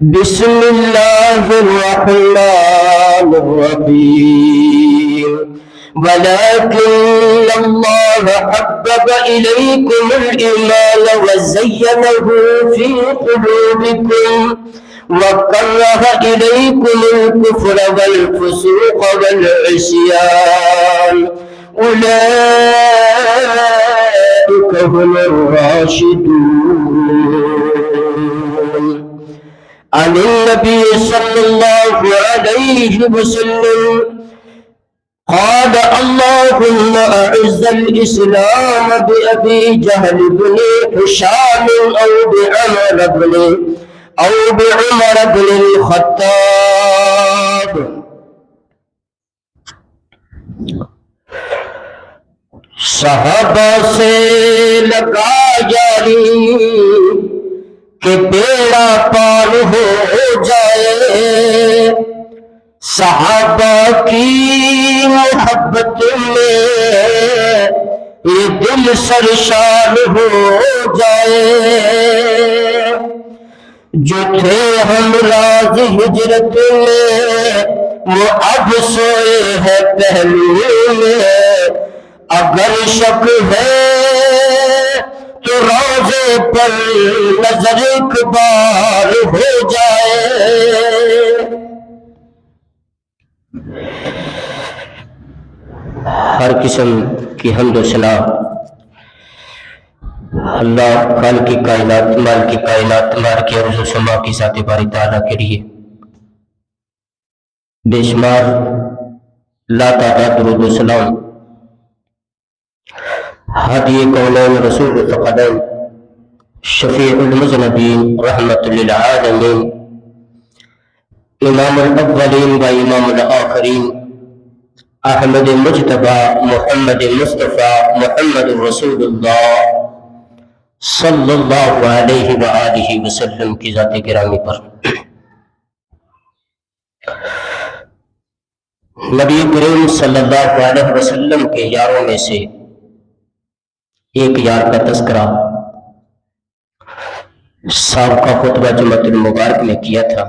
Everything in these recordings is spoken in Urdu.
بسم الله الرحمن الرحيم ولكن الله حبب إليكم الإيمان وزينه في قلوبكم وكره إليكم الكفر والفسوق والعصيان أولئك هم الراشدون. عن النبي صلى الله عليه وسلم قال اللهم أعز الإسلام بأبي جهل بن هشام أو بعمر بن الخطاب. صحابہ سے لگا جاری کہ بیڑا پار ہو جائے، صحابہ کی محبت میں یہ دل سرشار ہو جائے، جو تھے ہم راز ہجرت میں وہ اب سوئے ہیں پہلو میں، اگر شک ہے تو روضے پر نظر ایک بار ہو جائے۔ ہر قسم کی حمد و ثنا اللہ خالق کی کائنات مال کی کائنات مار کے عرض و سما کی ذات باری تعالیٰ کے لیے بے شمار لا تعداد درود و سلام ہادی کونین رسول الثقلین شفیع المذنبین رحمت للعالمین امام الاولین و امام الآخرین احمد مجتبی محمد مصطفیٰ محمد رسول اللہ صلی اللہ علیہ وآلہ وسلم کی ذات گرامی پر نبی کریم صلی اللہ علیہ وسلم کے یاروں میں سے ایک یار کا تذکرہ سابقہ خطبہ جمعۃ المبارک میں کیا تھا۔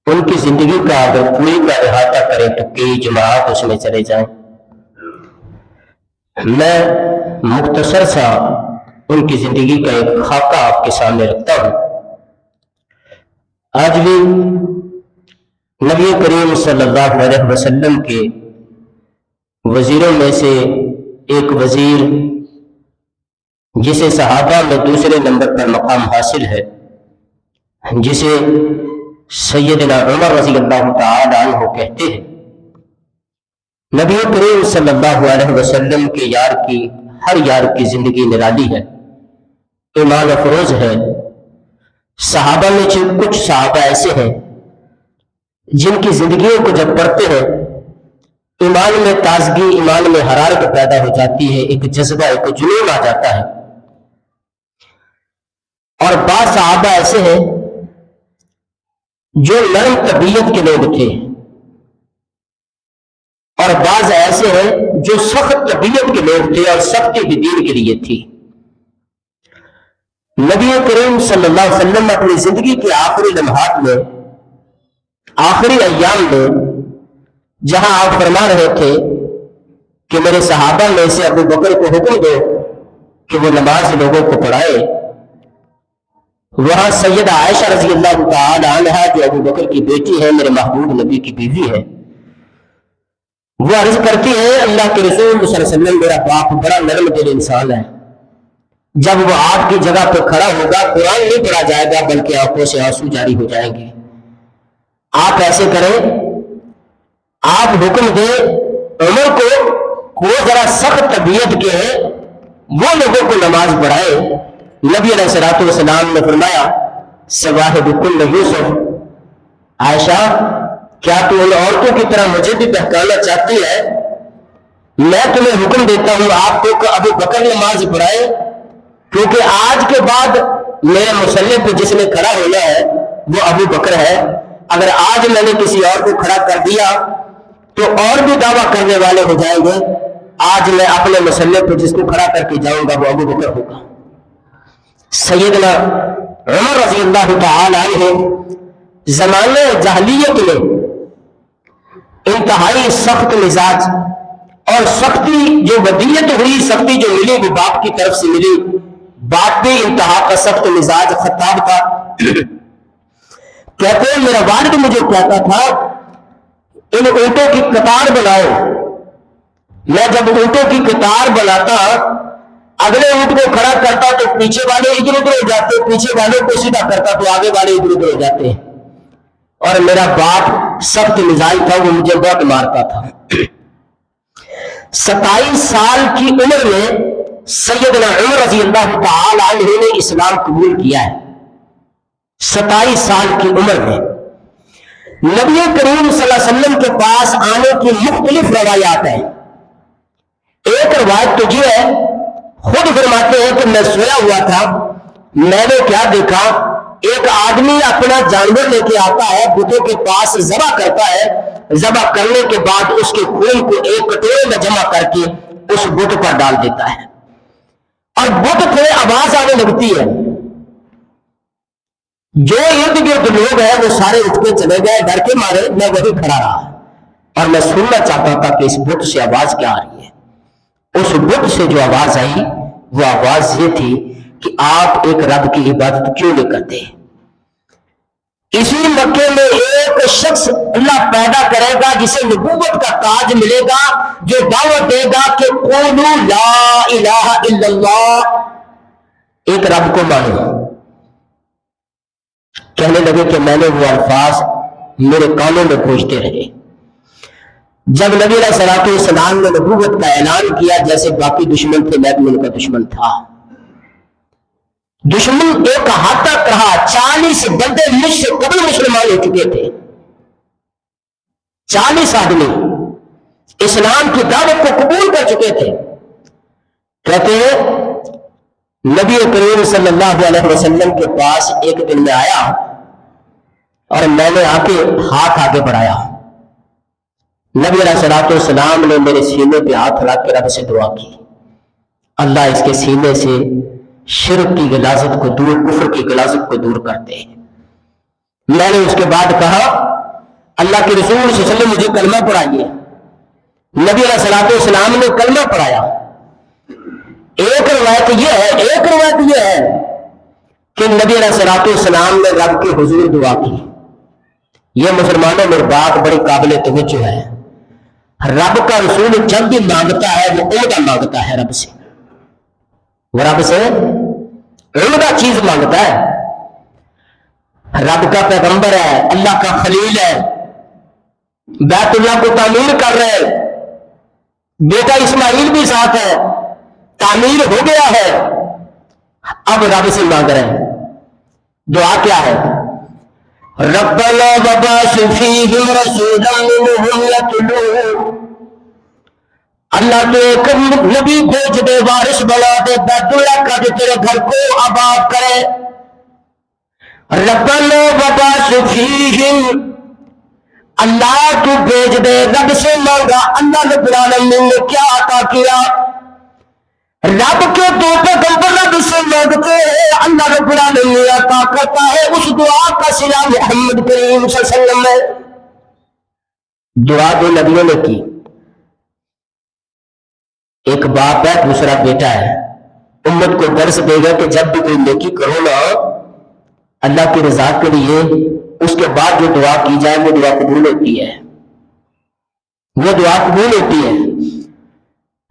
ان کی زندگی کا اگر پوری کا احاطہ کریں تو کئی جماعت اس میں چلے جائیں، میں مختصر سا ان کی زندگی کا ایک خاکہ آپ کے سامنے رکھتا ہوں۔ آج بھی نبی کریم صلی اللہ علیہ وسلم کے وزیروں میں سے ایک وزیر جسے صحابہ میں دوسرے نمبر پر مقام حاصل ہے، جسے سیدنا عمر رضی اللہ تعالی عنہ کہتے ہیں، نبی کریم صلی اللہ علیہ وسلم کے یار کی ہر یار کی زندگی نرالی ہے، ایمان افروز ہے۔ صحابہ میں کچھ صحابہ ایسے ہیں جن کی زندگیوں کو جب پڑھتے ہیں ایمان میں تازگی، ایمان میں حرارت پیدا ہو جاتی ہے، ایک جذبہ ایک جنون آ جاتا ہے۔ اور بعض صحابہ ایسے ہیں جو نرم طبیعت کے لوگ تھے، اور بعض ایسے ہیں جو سخت طبیعت کے لوگ تھے اور سختی بھی دین کے لیے تھی۔ نبی کریم صلی اللہ علیہ وسلم اپنی زندگی کے آخری لمحات میں، آخری ایام میں، جہاں آپ فرما رہے تھے کہ میرے صحابہ میں سے ابو بکر کو حکم دو کہ وہ نماز لوگوں کو پڑھائے، وہاں سیدہ عائشہ رضی اللہ تعالی عنہا جو ابو بکر کی بیٹی ہے، میرے محبوب نبی کی بیوی ہے، وہ عرض کرتی ہے اللہ کے رسول صلی اللہ علیہ وسلم میرا باپ بڑا نرم دل انسان ہے، جب وہ آپ کی جگہ پہ کھڑا ہوگا قرآن نہیں پڑھا جائے گا بلکہ آنکھوں سے آنسو جاری ہو جائیں گے، آپ ایسے کریں، آپ حکم دیں عمر کو وہ ذرا سخت طبیعت کے ہیں وہ لوگوں کو نماز پڑھائے۔ نبی علیہ الصلوۃ والسلام نے فرمایا صواحبکن یوسف، عائشہ کیا تو ان عورتوں کی طرح مجھے بھی بہکانا چاہتی ہے؟ میں تمہیں حکم دیتا ہوں آپ کو کہ ابو بکر نماز پڑھائے، کیونکہ آج کے بعد میرے مصلی پہ جس نے کھڑا ہونا ہے وہ ابو بکر ہے، اگر آج میں نے کسی اور کو کھڑا کر دیا تو اور بھی دعویٰ کرنے والے ہو جائیں گے، آج میں اپنے مسلح پہ جس کو کھڑا کر کے جاؤں گا وہ ابو بکر ہوگا۔ سیدنا عمر رضی اللہ تعالی عنہ زمانے جاہلیت میں انتہائی سخت مزاج اور سختی جو ودیت ہوئی، سختی جو ملی وہ باپ کی طرف سے ملی، باپ بھی انتہا کا سخت مزاج خطاب تھا۔ کہتے ہیں میرا والد مجھے کہتا تھا ان اونٹوں کی قطار بناؤ، میں جب اونٹوں کی قطار بناتا اگلے اونٹ کو کھڑا کرتا تو پیچھے والے ادھر ادھر ہو جاتے، پیچھے والوں کو سیدھا کرتا تو آگے والے ادھر ادھر ہو جاتے، اور میرا باپ سخت مزاج تھا، وہ مجھے بہت مارتا تھا۔ 27 سال کی عمر میں سیدنا عمر رضی اللہ تعالی عنہ نے اسلام قبول کیا ہے۔ 27 سال کی عمر میں نبی کریم صلی اللہ علیہ وسلم کے پاس آنے کی مختلف روایات ہیں۔ ایک روایت تو یہ ہے، خود فرماتے ہیں کہ میں سویا ہوا تھا، میں نے کیا دیکھا، ایک آدمی اپنا جانور لے کے آتا ہے، بتوں کے پاس ذبح کرتا ہے، ذبح کرنے کے بعد اس کے خون کو ایک کٹورے میں جمع کر کے اس بت پر ڈال دیتا ہے، اور بت سے آواز آنے لگتی ہے۔ جو ارد گرد لوگ ہیں وہ سارے اٹھ کے چلے گئے ڈر کے مارے، میں وہی کھڑا رہا اور میں سننا چاہتا تھا کہ اس بت سے آواز کیا آ رہی ہے۔ اس بت سے جو آواز آئی وہ آواز یہ تھی کہ آپ ایک رب کی عبادت کیوں نہیں کرتے؟ اسی مکے میں ایک شخص اللہ پیدا کرے گا جسے نبوت کا تاج ملے گا، جو دعوت دے گا کہ قولوا لا الہ الا اللہ، ایک رب کو مانو۔ کہنے لگے کہ میں نے وہ الفاظ میرے کانوں میں گونجتے رہے۔ جب نبی علیہ الصلوۃ والسلام نے نبوت کا اعلان کیا، جیسے باقی دشمن تھے میں بھی ان کا دشمن تھا۔ دشمن ایک حد تک رہا، 40 بندے مجھ سے قبل مسلمان ہو چکے تھے، 40 آدمی اسلام کی دعوت کو قبول کر چکے تھے۔ کہتے ہیں نبی کریم صلی اللہ علیہ وسلم کے پاس ایک دن میں آیا اور میں نے آ کے ہاتھ آگے بڑھایا، نبی علیہ الصلوۃ والسلام نے میرے سینے پہ ہاتھ رکھ کے رب سے دعا کی، اللہ اس کے سینے سے شرک کی غلاظت کو دور، کفر کی غلاظت کو دور کرتے ہیں۔ میں نے اس کے بعد کہا اللہ کے رسول صلی اللہ علیہ وسلم مجھے کلمہ پڑھائیے، نبی علیہ الصلوۃ والسلام نے کلمہ پڑھایا۔ ایک روایت یہ ہے کہ نبی علیہ الصلوۃ والسلام نے رب کے حضور دعا کی۔ یہ مسلمانوں میں بات بڑی قابل توجہ ہے، رب کا رسول جب بھی مانگتا ہے وہ عمدہ مانگتا ہے، رب سے وہ رب سے عمدہ چیز مانگتا ہے۔ رب کا پیغمبر ہے، اللہ کا خلیل ہے، بیت اللہ کو تعمیر کر رہے ہیں، بیٹا اسماعیل بھی ساتھ ہے، تعمیر ہو گیا ہے، اب رب سے مانگ رہے ہیں۔ دعا کیا ہے؟ ربنا وبعث فیہم رسولا منہم یتلو، اللہ تو ایک نبی بھیج دے، وارث بنا دے، بیت اللہ کا جو تیرے گھر کو آباد کرے۔ ربنا وبعث فیہم، اللہ تو بھیج دے، رب سے مانگا، اللہ رب العالمین نے کیا عطا کیا؟ رب کے دو پیغمبر رب سے مانگتے ہیں، اللہ رب العالمین عطا کرتا ہے۔ اس دعا کا صلہ محمد کریم صلی اللہ علیہ وسلم میں دعا دو نبیوں نے کی، ایک باپ ہے دوسرا بیٹا ہے، امت کو درس دے گا کہ جب بھی کوئی نیکی کرو نا اللہ کی رضا کے لیے، اس کے بعد جو دعا کی جائے وہ دعا قبول ہوتی ہے، وہ دعا قبول ہوتی ہے۔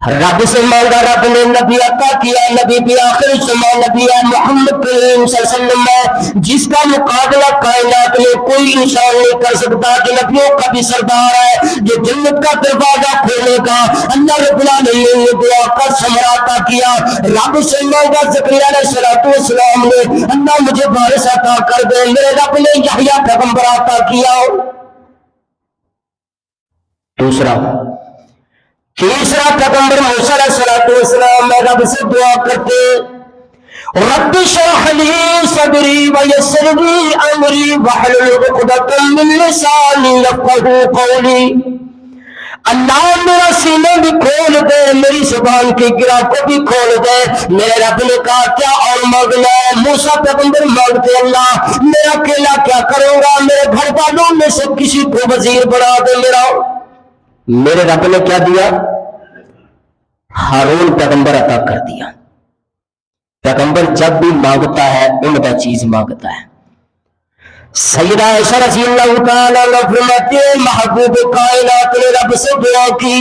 رب سے مانگا، رب نے نبی عطا کیا، نبی بھی آخر زمان نبی ہے محمد کریم صلی اللہ علیہ وسلم ہے، جس کا مقابلہ کائنات میں کوئی انسان نہیں کر سکتا، جو نبیوں کا بھی سردار ہے، جو جنت کا دروازہ کھولے گا۔ اللہ رب العالمین نے دعا کا ثمرہ عطا کیا، رب سے مانگا زکریا علیہ السلام نے، اللہ مجھے وارث عطا کر دے، میرے رب نے یحییٰ پیغمبر عطا کیا۔ تیسرا پیغمبر موسیٰ علیہ السلام میں رب سے دعا کرتے، رب اشرح لی صدری ویسر لی امری واحلل عقدۃ من لسانی یفقہوا قولی، اللہ میرا سینے بھی کھول دے، میری زبان کی گرا کو بھی کھول دے۔ میرے رب نے کہا کیا اور مانگنا ہے؟ موسیٰ پیغمبر مانگتے اللہ میں اکیلا کیا کروں گا، میرے گھر والوں میں سے کسی کو وزیر بنا دے میرا۔ میرے رب نے کیا دیا؟ ہارون پیغمبر عطا کر دیا۔ پیغمبر جب بھی مانگتا ہے عمدہ چیز مانگتا ہے۔ سیدہ عائشہ رضی اللہ تعالیٰ عنہ فرماتے ہیں محبوب کائنات نے رب سے دعا کی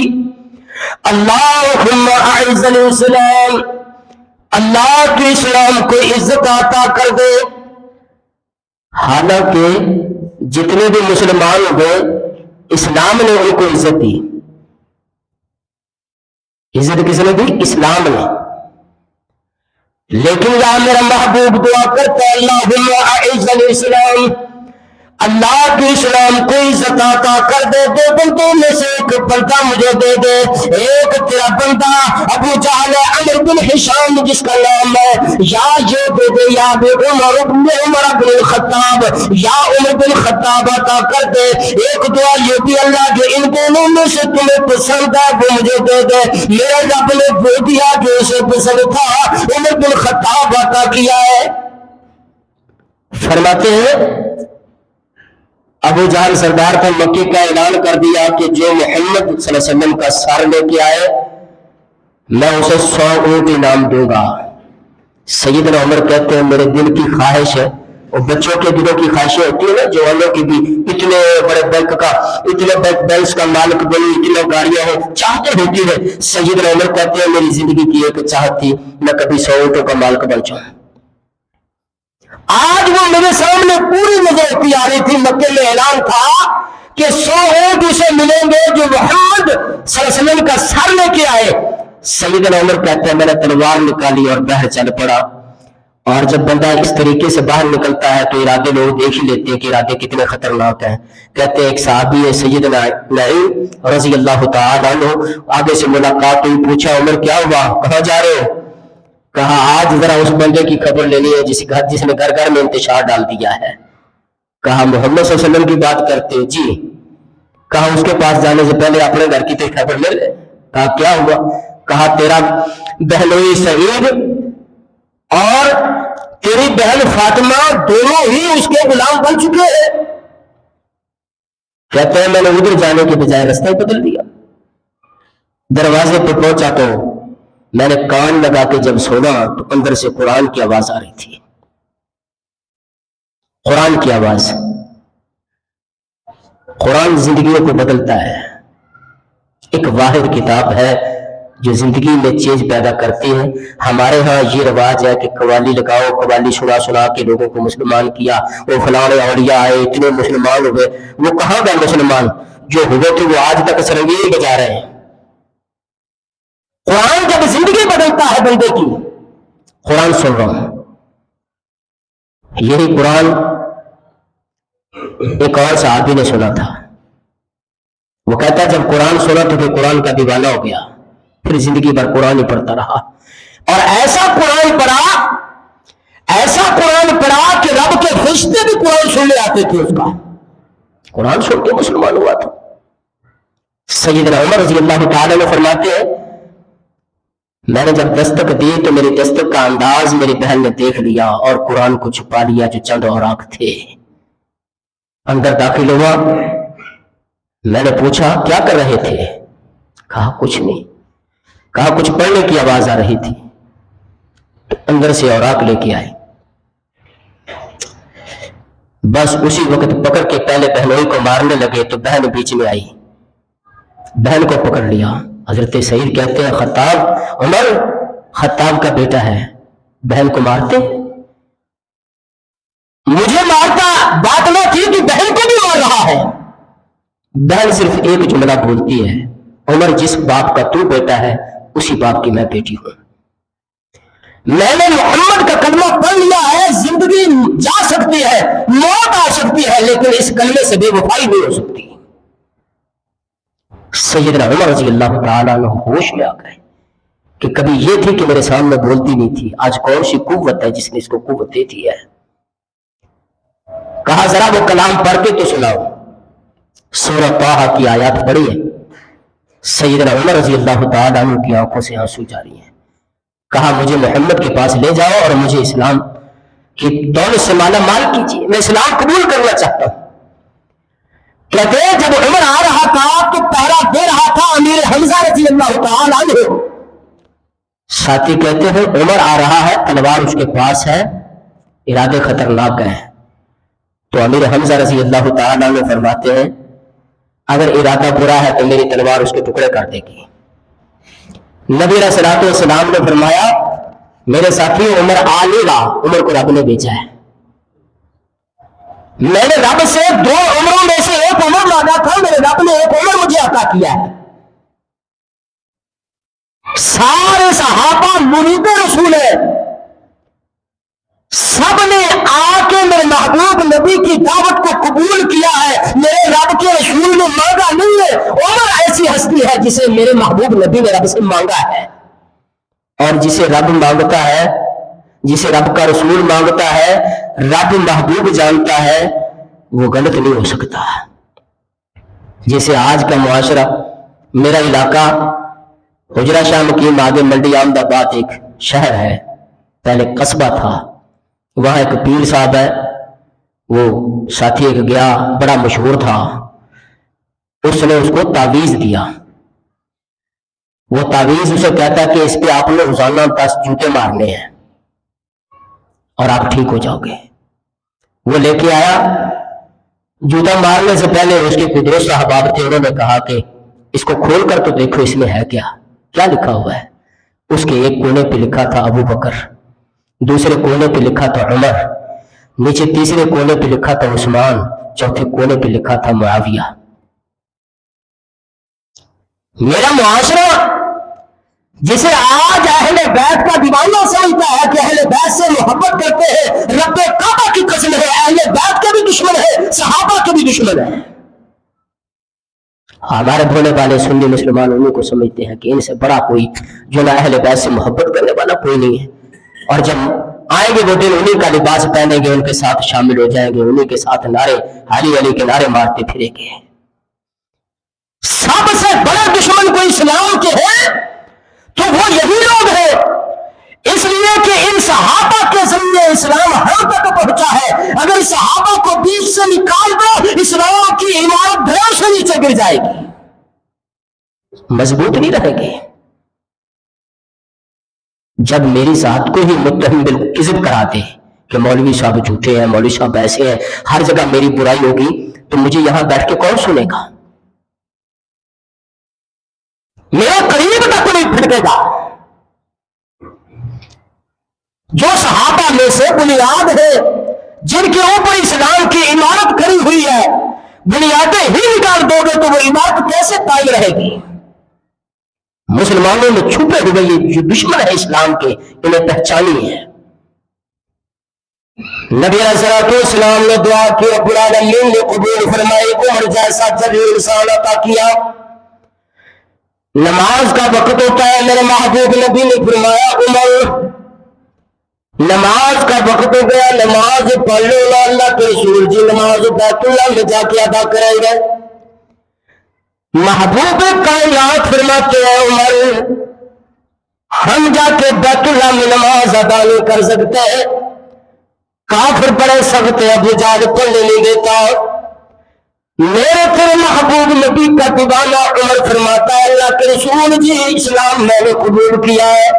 اللہم اعز الاسلام، اللہ کے اسلام کو عزت عطا کر دے۔ حالانکہ جتنے بھی مسلمان ہوئے اسلام نے ان کو عزت دی۔ عزت کس نے دی؟ اسلام نے۔ لیکن یہاں میرا محبوب دعا کرتا ہے اللہم اعز الاسلام، اللہ کے اسلام کو عزت عطا کر دے۔ دو بندوں میں سے ایک بندہ مجھے دے دے، ایک تیرا بندہ ابو جہل عمر بن ہشام جس کا نام ہے، یا یہ دے دے یا بے عمر بن الخطاب، یا عمر بن خطاب عطا کر دے۔ ایک دعا یہ بھی اللہ جو ان دونوں میں سے تمہیں پسند ہے وہ مجھے دے دے۔ میرے رب نے وہ دیا جو اسے پسند تھا، عمر بن خطاب عطا کیا ہے۔ فرماتے ہیں ابو جہل سردار کو مکے کا اعلان کر دیا کہ جو محمد صلی اللہ علیہ وسلم کا سر لے کے آئے میں اسے 100 اونٹ انعام دوں گا۔ سیدنا عمر کہتے ہیں میرے دل کی خواہش ہے، اور بچوں کے دلوں کی خواہشیں ہوتی ہیں نا، جوانوں کی بھی، اتنے بڑے بینک کا، اتنے بینکس کا مالک بنی، اتنے گاڑیاں ہیں، چاہتے ہوتی ہے۔ سیدنا عمر کہتے ہیں میری زندگی کی ایک چاہت تھی میں کبھی 100 اونٹوں کا مالک بن جاؤں۔ آج وہ میرے سامنے پوری نظر ہوتی آ رہی تھی، مکے میں اعلان تھا کہ 100 اونٹ اسے ملیں گے جو محمد صلی اللہ علیہ وسلم کا سر لے کے آئے۔ سیدنا عمر کہتے ہیں میں نے تلوار نکالی اور باہر چل پڑا، اور جب بندہ اس طریقے سے باہر نکلتا ہے تو ارادے لوگ دیکھ ہی لیتے ہیں کہ ارادے کتنے خطرناک ہیں۔ کہتے ہیں ایک صحابی ہے سیدنا نعیم رضی اللہ تعالیٰ عنہ، آگے سے ملاقات ہوئی، پوچھا عمر کیا ہوا، کہاں جا رہے ہو؟ کہا آج ذرا اس بندے کی خبر لینی ہے جس نے گھر گھر میں انتشار ڈال دیا ہے۔ کہا محمد صلی اللہ علیہ وسلم کی بات کرتے؟ جی۔ کہا اس کے پاس جانے سے پہلے اپنے گھر کی تو خبر لے لے۔ کہا کیا ہوا؟ کہا تیرا بہنوئی سعید اور تیری بہن فاطمہ دونوں ہی اس کے غلام بن چکے ہیں۔ کہتے ہیں میں نے ادھر جانے کے بجائے رستہ بدل دیا، دروازے پہ پہنچا تو میں نے کان لگا کے جب سونا تو اندر سے قرآن کی آواز آ رہی تھی، قرآن کی آواز۔ قرآن زندگیوں کو بدلتا ہے، ایک واحد کتاب ہے جو زندگی میں چینج پیدا کرتی ہے۔ ہمارے ہاں یہ رواج ہے کہ قوالی لگاؤ، قوالی سنا کے لوگوں کو مسلمان کیا، وہ فلانے اولیاء آئے اتنے مسلمان ہوئے۔ وہ کہاں گئے مسلمان؟ جو ہوئے تھے وہ آج تک سرنگی بجا رہے ہیں۔ قرآن جب زندگی بدلتا ہے بندے کی، قرآن سن رہا ہوں، یہی قرآن ایک اور صحابی نے سنا تھا۔ وہ کہتا ہے جب قرآن سنا تو پھر قرآن کا دیوانہ ہو گیا، پھر زندگی بھر قرآن ہی پڑھتا رہا، اور ایسا قرآن پڑھا کہ رب کے فرشتے بھی قرآن سننے آتے تھے اس کا۔ قرآن سن کے مسلمان ہوا تھا۔ سیدنا عمر رضی اللہ تعالیٰ نے فرماتے ہیں میں نے جب دستک دی تو میری دستک کا انداز میری بہن نے دیکھ لیا اور قرآن کو چھپا لیا جو چند اوراق تھے۔ اندر داخل ہوا، میں نے پوچھا کیا کر رہے تھے؟ کہا کچھ نہیں۔ کہا کچھ پڑھنے کی آواز آ رہی تھی، اندر سے اوراق لے کے آئے۔ بس اسی وقت پکڑ کے پہلے بہنوئی کو مارنے لگے تو بہن بیچ میں آئی، بہن کو پکڑ لیا۔ حضرت سعید کہتے ہیں خطاب، عمر خطاب کا بیٹا ہے، بہن کو مارتے؟ مجھے مارتا بات نہ تھی کہ بہن کو بھی مار رہا ہے۔ بہن صرف ایک جملہ بولتی ہے عمر جس باپ کا تو بیٹا ہے اسی باپ کی میں بیٹی ہوں۔ میں نے محمد کا کلمہ پڑھ لیا ہے، زندگی جا سکتی ہے، موت آ سکتی ہے، لیکن اس کلمے سے بے وفائی نہیں ہو سکتی۔ سیدنا عمر رضی اللہ تعالیٰ عنہ ہوش میں آ گئے کہ کبھی یہ تھی کہ میرے سامنے بولتی نہیں تھی، آج کون سی قوت ہے جس نے اس کو قوت دے دی ہے۔ کہا ذرا وہ کلام پڑھ کے تو سناؤ۔ سورہ طٰہٰ کی آیات پڑھی ہے، سیدنا عمر رضی اللہ تعالیٰ عنہ کی آنکھوں سے آنسو جاری ہیں. کہا مجھے محمد کے پاس لے جاؤ اور مجھے اسلام کی دولت سے مالا مال کیجیے، میں اسلام قبول کرنا چاہتا ہوں. کہتے ہیں جب عمر آ رہا تھا تو پہرا دے رہا تھا امیر حمزہ رضی اللہ تعالیٰ عنہ. ساتھی کہتے ہیں عمر آ رہا ہے، تلوار اس کے پاس ہے، ارادے خطرناک ہیں. تو امیر حمزہ رضی اللہ تعالیٰ عنہ فرماتے ہیں اگر ارادہ برا ہے تو میری تلوار اس کے ٹکڑے کر دے گی. نبی علیہ الصلوۃ والسلام نے فرمایا میرے ساتھی عمر آ لے گا، عمر کو رب نے بھیجا ہے. میں نے رب سے 2 عمروں میں سے ایک عمر مانگا تھا، میرے رب نے ایک عمر مجھے عطا کیا ہے. سارے صحابہ مرید رسول ہیں، سب نے آ کے میرے محبوب نبی کی دعوت کو قبول کیا ہے. میرے رب کے رسول نے مانگا نہیں ہے. عمر ایسی ہستی ہے جسے میرے محبوب نبی نے رب سے مانگا ہے، اور جسے رب مانگتا ہے، جسے رب کا رسول مانگتا ہے، رب محبوب جانتا ہے، وہ غلط نہیں ہو سکتا. جیسے آج کا معاشرہ، میرا علاقہ حجرہ شاہ مقیم آگے منڈی احمد آباد ایک شہر ہے، پہلے قصبہ تھا. وہاں ایک پیر صاحب ہے، وہ ساتھی ایک گیا بڑا مشہور تھا، اس نے اس کو تعویذ دیا. وہ تعویذ اسے کہتا کہ اس پہ آپ نے روزانہ 10 جوتے مارنے ہیں اور آپ ٹھیک ہو جاؤ گے. وہ لے کے آیا، جوتا مارنے سے پہلے اس کے کچھ دوست احباب تھے، انہوں نے کہا کہ اس کو کھول کر تو دیکھو اس میں ہے کیا لکھا ہوا ہے. اس کے ایک کونے پہ لکھا تھا ابو بکر، دوسرے کونے پہ لکھا تھا عمر، نیچے تیسرے کونے پہ لکھا تھا عثمان، چوتھے کونے پہ لکھا تھا معاویہ. میرا معاشرہ جسے آج اہل بیت کا دیوانہ سمجھتا ہے کہ اہل بیت سے محبت کرتے ہیں، رب کعبہ کی قسم ہے اہل بیت کے بھی دشمن ہے، صحابہ کے بھی دشمن ہے. ہمارے بھولے والے سنی مسلمان انہیں کو سمجھتے ہیں کہ ان سے بڑا کوئی جو نہ اہل بیت سے محبت کرنے والا کوئی نہیں ہے. اور جب آئیں گے وہ دن انہیں کا لباس پہنیں گے، ان کے ساتھ شامل ہو جائیں گے، انہیں کے ساتھ نعرے علی علی کے نعرے مارتے پھریں گے. سب سے بڑا دشمن کوئی اسلام کے ہے تو وہ یہی لوگ ہیں، اس لیے کہ ان صحابہ کے ذریعے اسلام ہم تک پہنچا ہے. اگر صحابہ کو بیچ سے نکال دو، اسلام کی عمارت دھڑام سے نیچے گر جائے گی، مضبوط نہیں رہے گی. جب میری ذات کو ہی متہم بالکذب کراتے کہ مولوی صاحب جھوٹے ہیں، مولوی صاحب ایسے ہیں، ہر جگہ میری برائی ہوگی، تو مجھے یہاں بیٹھ کے کون سنے گا؟ میرے قریب تک نہیں پھٹکے گا. جو صحابہ میں سے بنیاد ہے جن کے اوپر اسلام کی عمارت کھڑی ہوئی ہے، بنیادیں ہی نکال دو گے تو وہ عمارت کیسے قائم رہے گی؟ مسلمانوں میں چھپے ہوئے یہ جو دشمن ہے اسلام کے، انہیں پہچانی ہے. نبی علیہ السلام نے دعا کی، رب العالمین نے قبول فرمائی. عمر جیسا جلیل انسان عطا کیا. نماز کا وقت ہوتا ہے، میرے محبوب نبی نے فرمایا عمر نماز کا وقت ہو گیا، نماز پڑھ لو. اللہ کے رسول جی نماز بیت اللہ میں جا کے ادا کریں گے. محبوب کائنات فرماتے ہیں عمر ہم جا کے بیت اللہ میں نماز ادا نہیں کر سکتے، کافر بڑے سخت ہے، ابو جہل پڑھنے نہیں دیتا. میرے تیرے محبوب نبی کا دیوانہ عمر فرماتا ہے اللہ کے رسول جی اسلام میں نے قبول کیا ہے.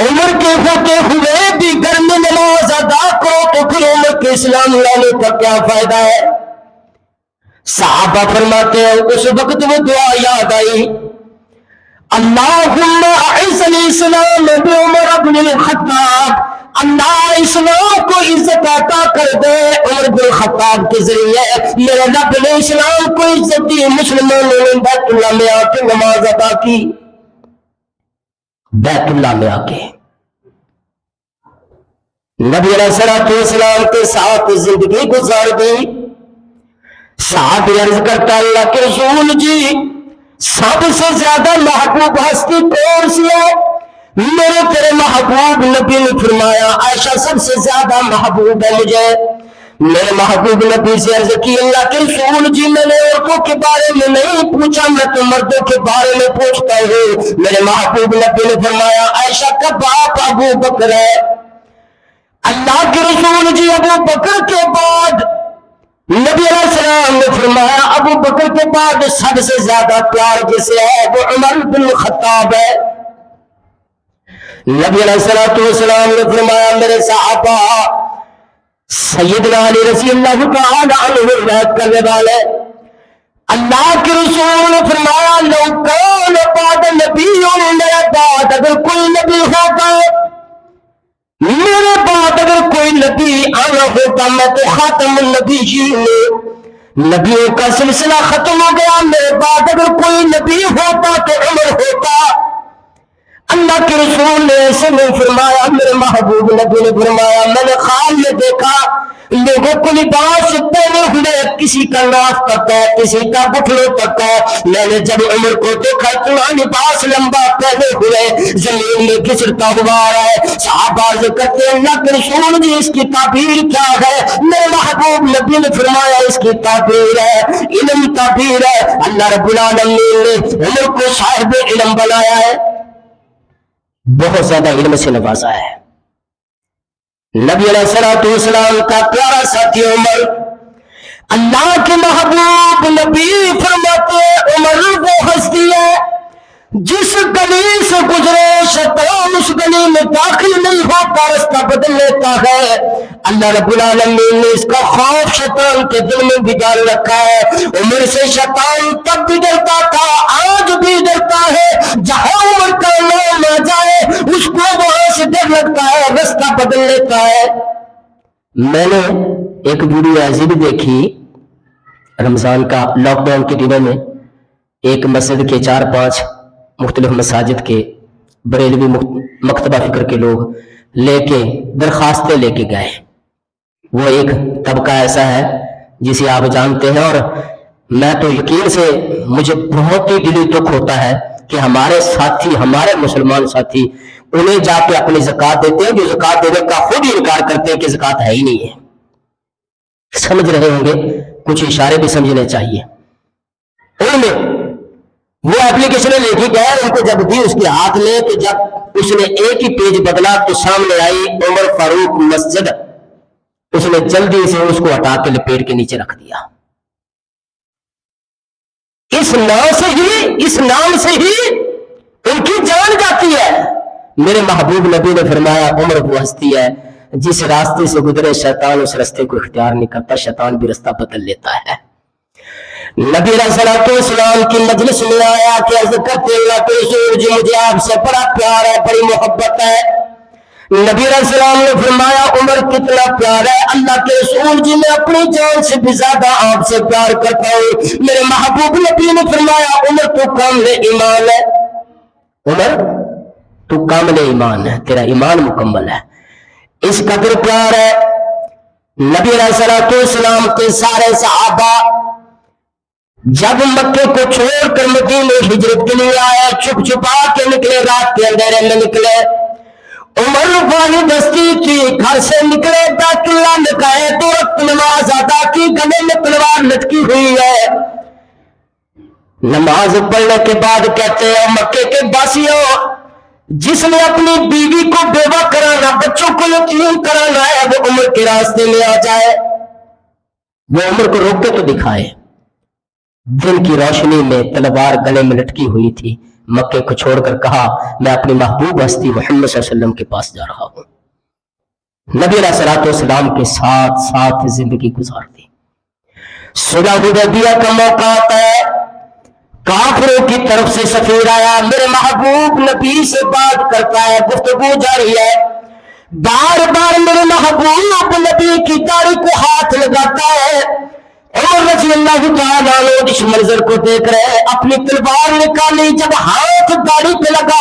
عمر کے ہوتے ہوئے بھی گھر میں نماز ادا کرو تو پھر عمر کے اسلام لانے کا کیا فائدہ ہے؟ صحابہ فرماتے ہیں اس وقت وہ دعا یاد آئی، اللہم اعز الاسلام بعمر بن الخطاب. اللہ اسلام کو عزت عطا کر دے عمر بن الخطاب کے ذریعے. میرے رب نے اسلام کو عزت دی، مسلمانوں نے بیت اللہ میں آ کے نماز ادا کی. بیت اللہ میں آ کے نبی علیہ السلام کے ساتھ زندگی گزار دی. صحابی عرض کرتا اللہ کے رسول جی سب سے زیادہ محبوب ہستی کون سی ہے؟ میرے تیرے محبوب نبی نے فرمایا عائشہ سب سے زیادہ محبوب ہے مجھے. میرے محبوب نبی سے عرض کی اللہ کے رسول جی میں نے عورتوں کے بارے میں نہیں پوچھا، میں تو مردوں کے بارے میں پوچھتا ہوں۔ میرے محبوب نبی نے فرمایا عائشہ کا باپ ابو بکر ہے۔ اللہ کے رسول جی ابو بکر کے بعد نبی علیہ السلام نے فرمایا ابو بکر کے بعد سب سے زیادہ پیار جسے ہے وہ عمر بن خطاب ہے۔ نبی علیہ السلام نے فرمایا میرے صحابہ سیدنا علی رضی اللہ تعالی عنہ روایت کرنے والے اللہ کے رسول نے فرمایا لو کان بعد نبی میرے بعد اگر کوئی نبی ہوتا میرے بعد اگر کوئی نبی آنا ہوتا میں تو خاتم النبیین، نبیوں کا سلسلہ ختم ہو گیا، میرے بعد اگر کوئی نبی ہوتا تو عمر ہوتا۔ اللہ کے رسول نے ایسے نہیں فرمایا، میرے محبوب نبی نے فرمایا میں نے خواب میں دیکھا لوگوں کو لباس پہنے ہوئے، کسی کا ناف تک ہے کسی کا گھٹنوں تک ہے، میں نے جب عمر کو دیکھا اتنا لباس لمبا پہنے ہوئے زمین میں گھسرتا ہوا ہے۔ صحابہ کرتے اللہ کے رسول جی اس کی تعبیر کیا ہے؟ میرے محبوب نبی نے فرمایا اس کی تعبیر ہے علم، تعبیر ہے اللہ رب العالمین نے عمر کو صاحب علم بنایا ہے، بہت زیادہ علم سے نوازا ہے۔ نبی علیہ السلام کا پیارا ساتھی عمر، اللہ کے محبوب نبی فرماتے عمر وہ ہستی ہے جس گلی سے گزرے شیطان اس گلی میں داخل نہیں ہوتا، رستہ بدل لیتا ہے۔ اللہ رب العالمین نے اس کا خوف شیطان کے دل میں بھی ڈال رکھا ہے۔ عمر سے شیطان تب بھی ڈرتا تھا آج بھی ڈرتا ہے، جہاں عمر کا نام آ جائے اس کو وہاں سے ڈر لگتا ہے، رستہ بدل لیتا ہے۔ میں نے ایک ویڈیو ایسی بھی دیکھی رمضان کا لاک ڈاؤن کے دنوں میں، ایک مسجد کے 4-5 مختلف مساجد کے بریلوی مکتبہ فکر کے لوگ لے کے درخواستیں لے کے گئے۔ وہ ایک طبقہ ایسا ہے جسے آپ جانتے ہیں، اور میں تو یقین سے مجھے بہت ہی دلی دکھ ہوتا ہے کہ ہمارے ساتھی، ہمارے مسلمان ساتھی انہیں جا کے اپنی زکوٰۃ دیتے ہیں جو زکوٰۃ دینے کا خود ہی انکار کرتے ہیں کہ زکوٰۃ ہے ہی نہیں ہے۔ سمجھ رہے ہوں گے، کچھ اشارے بھی سمجھنے چاہیے۔ ان میں وہ اپلیکیشن لے کے گئے، ان کو جب دی اس کے ہاتھ میں تو جب اس نے ایک ہی پیج بدلا تو سامنے آئی عمر فاروق مسجد، اس نے جلدی سے اس کو ہٹا کے لپیٹ کے نیچے رکھ دیا۔ اس نام سے ہی ان کی جان جاتی ہے۔ میرے محبوب نبی نے فرمایا عمر وہ ہستی ہے جس راستے سے گزرے شیطان اس راستے کو اختیار نہیں کرتا، شیطان بھی راستہ بدل لیتا ہے۔ نبی علیہ السلام کی مجلس میں آیا کہ عرض کرتے اللہ کے رسول جی مجھے آپ سے بڑا پیار ہے، بڑی محبت ہے۔ نبی علیہ السلام نے فرمایا عمر کتنا پیار ہے؟ اللہ کے رسول جی میں اپنی جان سے بھی زیادہ آپ سے پیار کرتا ہوں۔ میرے محبوب نبی نے فرمایا عمر تو کامل ایمان ہے، عمر تو کامل ایمان ہے، تیرا ایمان مکمل ہے، اس قدر پیار ہے۔ نبی علیہ السلام کے سارے صحابہ جب مکے کو چھوڑ کر مدینے ہجرت کے لیے آئے، چھپ چھپا کے نکلے، رات کے اندھیرے میں نکلے۔ عمر واحد ہستی تھی، گھر سے نکلے، بیت اللہ میں گئے تو وقت نماز ادا کی، گلے میں تلوار لٹکی ہوئی ہے۔ نماز پڑھنے کے بعد کہتے ہیں مکے کے باسیوں جس نے اپنی بیوی کو بیوہ کرانا، بچوں کو یتیم کرانا ہے وہ عمر کے راستے میں آ جائے، وہ عمر کو روک کے تو دکھائے۔ دن کی روشنی میں تلوار گلے میں لٹکی ہوئی تھی، مکے کو چھوڑ کر کہا میں اپنی محبوب ہستی محمد صلی اللہ علیہ وسلم کے پاس جا رہا ہوں۔ نبی علیہ السلام کے ساتھ زندگی گزار دی۔ صلح حدیبیہ کا موقع آتا ہے، کافروں کی طرف سے سفیر آیا، میرے محبوب نبی سے بات کرتا ہے، گفتگو جاری ہے، بار بار میرے محبوب نبی کی داڑھی کو ہاتھ لگاتا ہے۔ عمر رضی اللہ تعالیٰ عنہ اس منظر کو دیکھ رہے، اپنی تلوار نکالی، جب ہاتھ داڑھی پہ لگا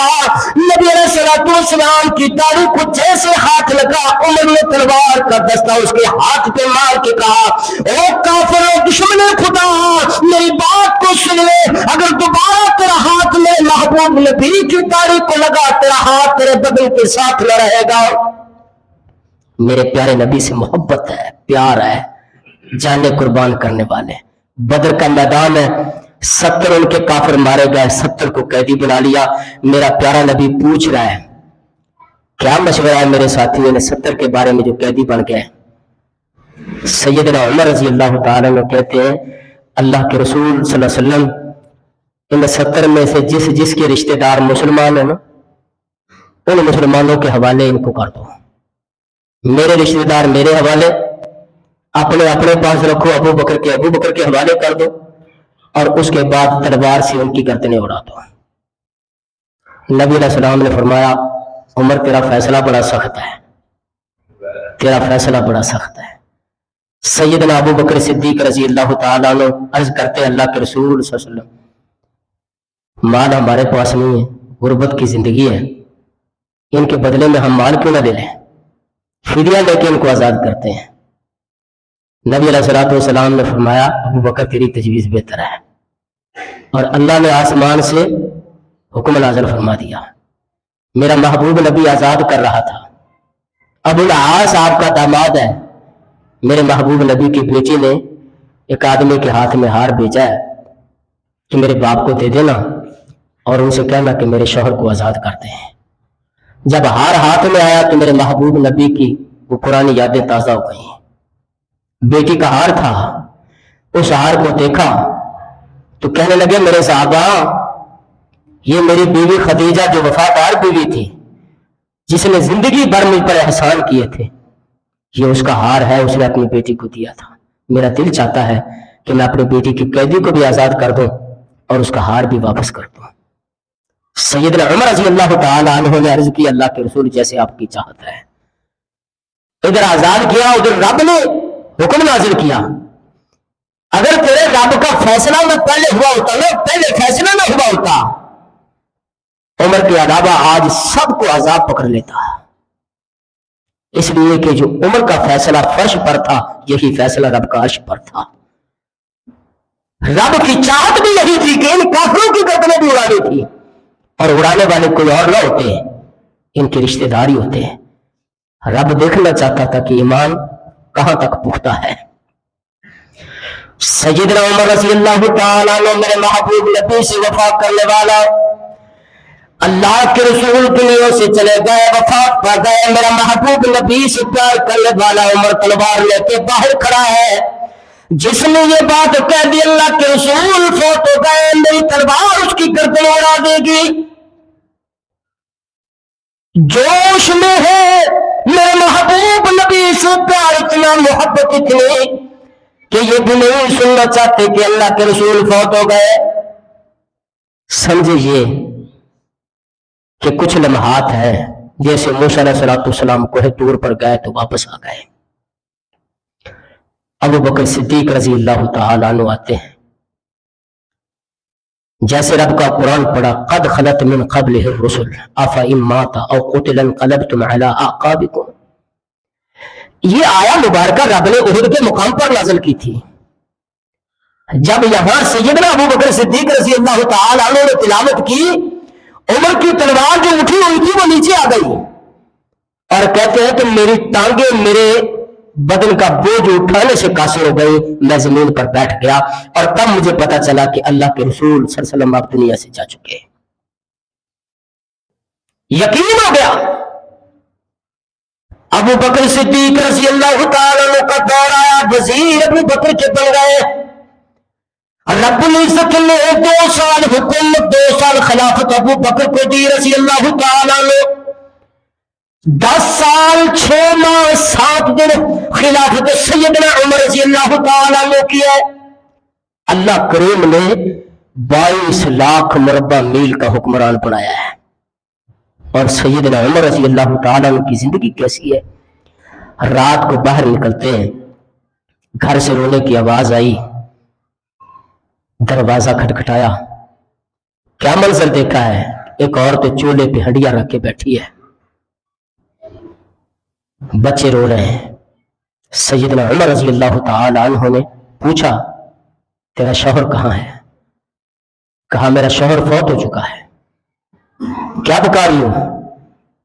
نبی علیہ السلام کی داڑھی کو جیسے ہاتھ لگا عمر نے تلوار کا دستہ اس کے ہاتھ پہ مار کے کہا او کافروں دشمن خدا میری بات کو سن لے، اگر دوبارہ تیرا ہاتھ میں محبوب نبی کی داڑھی کو لگا تیرا ہاتھ تیرے بدن کے ساتھ نہ رہے گا۔ میرے پیارے نبی سے محبت ہے، پیار ہے، جانے قربان کرنے والے. بدر کا میدان ہے, 70 ان کے کافر مارے گئے, 70 کو قیدی بنا لیا. میرا پیارا نبی پوچھ رہا ہے کیا مشورہ ہے میرے ساتھیوں نے 70 کے بارے میں جو قیدی بن گئے. سیدنا عمر رضی اللہ تعالیٰ عنہ کہتے ہیں اللہ کے رسول صلی اللہ علیہ وسلم ان 70 میں سے جس کے رشتہ دار مسلمان ہیں نا, ان مسلمانوں کے حوالے ان کو کر دو. میرے رشتہ دار میرے حوالے, اپنے پاس رکھو, ابو بکر کے حوالے کر دو, اور اس کے بعد تلوار سے ان کی گردنیں اڑا دو. نبی علیہ السلام نے فرمایا عمر تیرا فیصلہ بڑا سخت ہے, تیرا فیصلہ بڑا سخت ہے. سیدنا ابو بکر صدیق رضی اللہ تعالیٰ عنہ عرض کرتے اللہ کے رسول صلی اللہ علیہ وسلم مال ہمارے پاس نہیں ہے, غربت کی زندگی ہے, ان کے بدلے میں ہم مال کیوں نہ لے لیں, فدیہ لے کے ان کو آزاد کرتے ہیں. نبی علیہ الصلوۃ والسلام نے فرمایا ابو بکر تیری تجویز بہتر ہے, اور اللہ نے آسمان سے حکم نازل فرما دیا. میرا محبوب نبی آزاد کر رہا تھا, ابو العاص آپ کا داماد ہے, میرے محبوب نبی کی بیٹی نے ایک آدمی کے ہاتھ میں ہار بھیجا ہے کہ میرے باپ کو دے دینا اور ان سے کہنا کہ میرے شوہر کو آزاد کرتے ہیں. جب ہار ہاتھ میں آیا تو میرے محبوب نبی کی وہ پرانی یادیں تازہ ہو گئی. بیٹی کا ہار تھا, اس ہار کو دیکھا تو کہنے لگے میرے صحابہ یہ میری بیوی خدیجہ جو وفادار بیوی تھی, جس نے زندگی بھر مجھ پر احسان کیے تھے, یہ اس کا ہار ہے, اس نے اپنی بیٹی کو دیا تھا. میرا دل چاہتا ہے کہ میں اپنی بیٹی کی قیدی کو بھی آزاد کر دوں اور اس کا ہار بھی واپس کر دوں. سیدنا عمر رضی اللہ تعالی عنہ نے عرض کی اللہ کے رسول جیسے آپ کی چاہت ہے. ادھر آزاد کیا, ادھر رب نے حکم نازل کیا. اگر تیرے رب کا فیصلہ نہ پہلے ہوا ہوتا نا, پہلے فیصلہ نہ ہوا ہوتا, عمر کے علاوہ آج سب کو عذاب پکڑ لیتا. اس لیے کہ جو عمر کا فیصلہ فرش پر تھا, یہی فیصلہ رب کا عرش پر تھا. رب کی چاہت بھی یہی تھی کہ ان کافروں کی گردنیں بھی اڑانی تھی, اور اڑانے والے کوئی اور نہ ہوتے, ان کے رشتہ داری ہوتے. رب دیکھنا چاہتا تھا کہ ایمان کہاں تک پختہ ہے. سیدنا عمر رضی اللہ تعالیٰ عنہ میرے محبوب نبی سے وفا کرنے والا, اللہ کے رسول دنیا سے چلے گئے, وفات پا گئے. میرا محبوب نبی سے پیار کرنے والا عمر تلوار لے کے باہر کھڑا ہے. جس نے یہ بات کہہ دی اللہ کے رسول فوت ہو گئے, میری تلوار اس کی گردن اڑا دے گی. جوش میں ہے میرے محبوب نبی سے پیار, اتنا محبت اتنی کہ یہ بھی نہیں سننا چاہتے کہ اللہ کے رسول فوت ہو گئے. سمجھے کہ کچھ لمحات ہے جیسے موسیٰ علیہ السلام کوہ طور پر گئے تو واپس آ گئے. ابو بکر صدیق رضی اللہ تعالیٰ عنہ آتے ہیں, جیسے رب کا قرآن پڑھا قد خلت من قبلہ الرسل افإن مات او قتل انقلبتم علی اعقابکم. یہ آیا مبارکہ رب نے احد کے مقام پر نازل کی تھی. جب یہاں سیدنا ابو بکر صدیق رضی اللہ تعالیٰ عنہ نے تلاوت کی, عمر کی تلوار جو اٹھی ہوئی تھی وہ نیچے آ گئی, اور کہتے ہیں کہ میری ٹانگیں میرے بدن کا بوجھ اٹھانے سے قاصر ہو گئی, میں زمین پر بیٹھ گیا, اور تب مجھے پتا چلا کہ اللہ کے رسول صلی اللہ علیہ وسلم اب دنیا سے جا چکے. یقین ہو گیا. ابو بکر صدیق رضی اللہ تعالیٰ عنہ کا دور آیا, وزیر ابو بکر کے بن گئے. رب العزت نے 2 سال حکومت 2 سال خلافت ابو بکر کو دی رضی اللہ تعالیٰ عنہ. 10 سال 6 ماہ 7 دن خلافت سیدنا عمر رضی اللہ تعالیٰ عنہ کی ہے. اللہ کریم نے 22 لاکھ مربع میل کا حکمران بنایا ہے. اور سیدنا عمر رضی اللہ تعالیٰ عنہ کی زندگی کیسی ہے, رات کو باہر نکلتے ہیں, گھر سے رونے کی آواز آئی, دروازہ کھٹکھٹایا, کیا منظر دیکھا ہے, ایک عورت چولہے پہ ہڈیاں رکھ کے بیٹھی ہے, بچے رو رہے ہیں. سیدنا عمر رضی اللہ تعالی عنہ نے پوچھا تیرا شوہر کہاں ہے؟ کہا میرا شوہر فوت ہو چکا ہے. کیا پکاری ہو؟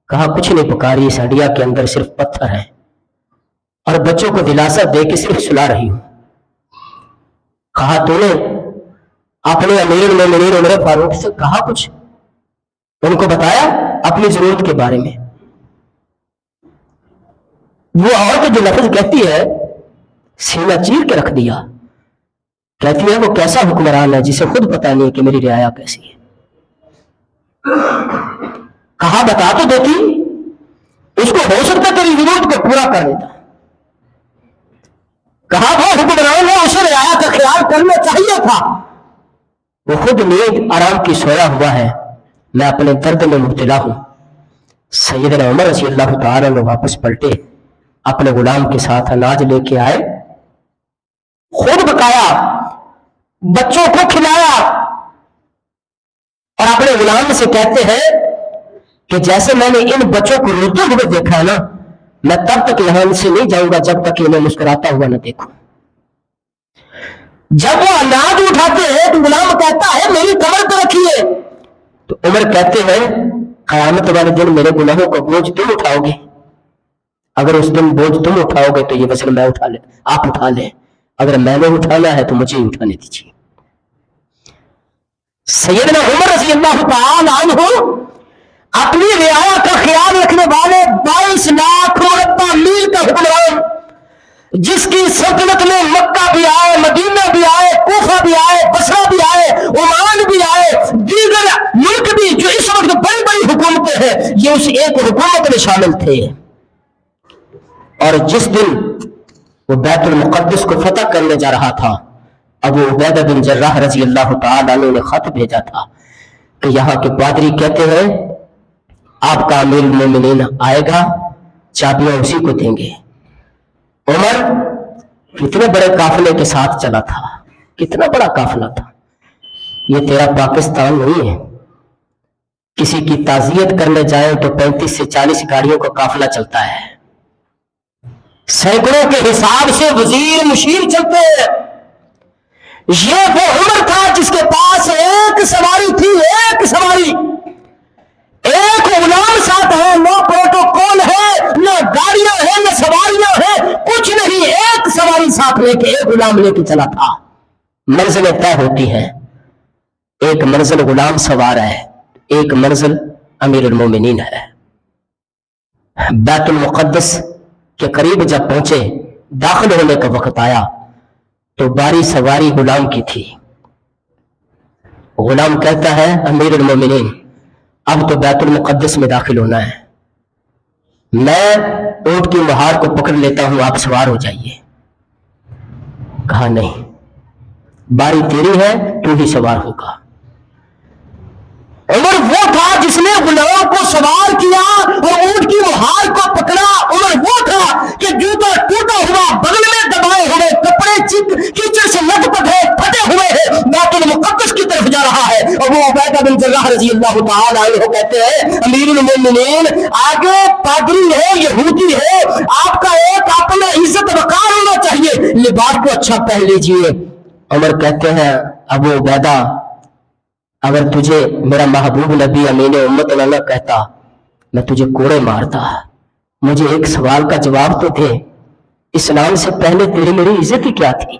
کہا کچھ نہیں پکاری, اس ہڈیا کے اندر صرف پتھر ہے اور بچوں کو دلاسا دے کے صرف سلا رہی ہوں. کہا تو نے اپنے امیر المومنین عمر فاروق سے کہا کچھ؟ ان کو بتایا اپنی ضرورت کے بارے میں؟ وہ عورت جو لفظ کہتی ہے سینہ چیر کے رکھ دیا، کہتی ہے وہ کیسا حکمران ہے جسے خود پتہ نہیں کہ میری رعایا کیسی ہے۔ کہا بتا تو دیتی، اس کو ہو سکتا تیری ضرورت کو پورا کر دیتا۔ کہا وہ حکمران ہے، اسے رعایا کا خیال کرنا چاہیے تھا، وہ خود نیند آرام کی سویا ہوا ہے، میں اپنے درد میں مبتلا ہوں۔ سیدنا عمر رضی اللہ تعالی عنہ واپس پلٹے، اپنے غلام کے ساتھ اناج لے کے آئے، خود پکایا، بچوں کو کھلایا، اور اپنے غلام سے کہتے ہیں کہ جیسے میں نے ان بچوں کو روتے ہوئے دیکھا ہے نا، میں تب تک یہاں سے نہیں جاؤں گا جب تک انہیں مسکراتا ہوا نہ دیکھوں۔ جب وہ اناج اٹھاتے ہیں تو غلام کہتا ہے میری کمر پہ رکھیے، تو عمر کہتے ہیں قیامت والے دن میرے گناہوں کا بوجھ تم اٹھاؤ گے، اگر اس دن بوجھ تم اٹھاؤ گے تو یہ وزن میں اٹھا لیں، آپ اٹھا لیں، اگر میں نے اٹھانا ہے تو مجھے ہی اٹھانے دیجیے۔ سیدنا عمر رضی اللہ تعالی عنہ اپنی رعایا کا خیال رکھنے والے 22 لاکھ مربع میل کا حکمران، جس کی سلطنت میں مکہ بھی آئے، مدینہ بھی آئے، کوفہ بھی آئے، بصرہ بھی آئے، عمان بھی آئے، دیگر ملک بھی جو اس وقت بڑی بڑی حکومتیں ہیں یہ اس ایک حکومت میں شامل تھے۔ اور جس دن وہ بیت المقدس کو فتح کرنے جا رہا تھا، ابو عبیدہ بن جراح رضی اللہ تعالی عنہ نے خط بھیجا تھا کہ یہاں کے پادری کہتے ہیں آپ کا امیر المومنین آئے گا، چابیاں اسی کو دیں گے۔ عمر کتنے بڑے قافلے کے ساتھ چلا تھا، کتنا بڑا قافلہ تھا، یہ تیرا پاکستان نہیں ہے، کسی کی تعزیت کرنے جائیں تو 35 سے 40 گاڑیوں کا قافلہ چلتا ہے، سینکڑوں کے حساب سے وزیر مشیر چلتے ہیں۔ یہ وہ عمر تھا جس کے پاس ایک سواری تھی، ایک سواری، ایک غلام ساتھ ہے، نہ پروٹوکول ہے، نہ گاڑیاں ہیں، نہ سواریاں ہیں، کچھ نہیں، ایک سواری ساتھ لے کے، ایک غلام لے کے چلا تھا۔ منزلیں طے ہوتی ہیں، ایک منزل غلام سوار ہے، ایک منزل امیر المومنین ہے۔ بیت المقدس کے قریب جب پہنچے، داخل ہونے کا وقت آیا تو باری سواری غلام کی تھی۔ غلام کہتا ہے امیر المومنین اب تو بیت المقدس میں داخل ہونا ہے، میں اونٹ کی مہار کو پکڑ لیتا ہوں، آپ سوار ہو جائیے۔ کہا نہیں، باری تیری ہے، تو ہی سوار ہوگا۔ عمر وہ تھا جس نے غلام کو سوار کیا اور اونٹ کی مہار کو پکڑا۔ عمر وہ تھا کہ جوتا ٹوٹا ہوا، بغل میں دبائے ہوئے، کپڑے کیچڑ سے لت پت ہے، پھٹے ہوئے ہیں، بیت المقدس کی طرف جا رہا ہے۔ اور وہ عبیدہ بن جراح رضی اللہ تعالی عنہ کہتے ہیں امیر المومنین آگے پادری ہے، یہودی ہے، آپ کا ایک اپنا عزت وقار ہونا چاہیے، لباس کو اچھا پہن لیجئے۔ عمر کہتے ہیں ابو عبیدہ اگر تجھے میرا محبوب نبی امین امت نہ کہتا میں تجھے کوڑے مارتا، مجھے ایک سوال کا جواب تو دے، اسلام سے پہلے تیری میری عزت ہی کیا تھی؟